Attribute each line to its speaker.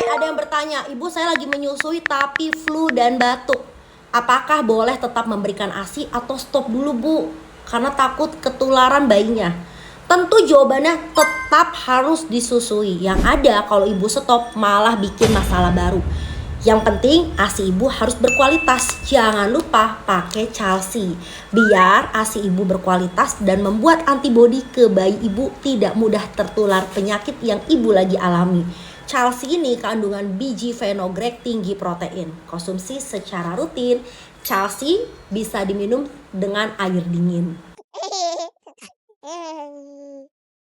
Speaker 1: Ada yang bertanya, ibu saya lagi menyusui tapi flu dan batuk. Apakah boleh tetap memberikan ASI atau stop dulu bu? Karena takut ketularan bayinya. Tentu jawabannya tetap harus disusui. Yang ada kalau ibu stop malah bikin masalah baru. Yang penting ASI ibu harus berkualitas. Jangan lupa pakai CHALSI biar ASI ibu berkualitas dan membuat antibodi ke bayi ibu tidak mudah tertular penyakit yang ibu lagi alami. CHALSI ini kandungan biji fenogreek tinggi protein. Konsumsi secara rutin. CHALSI bisa diminum dengan air dingin.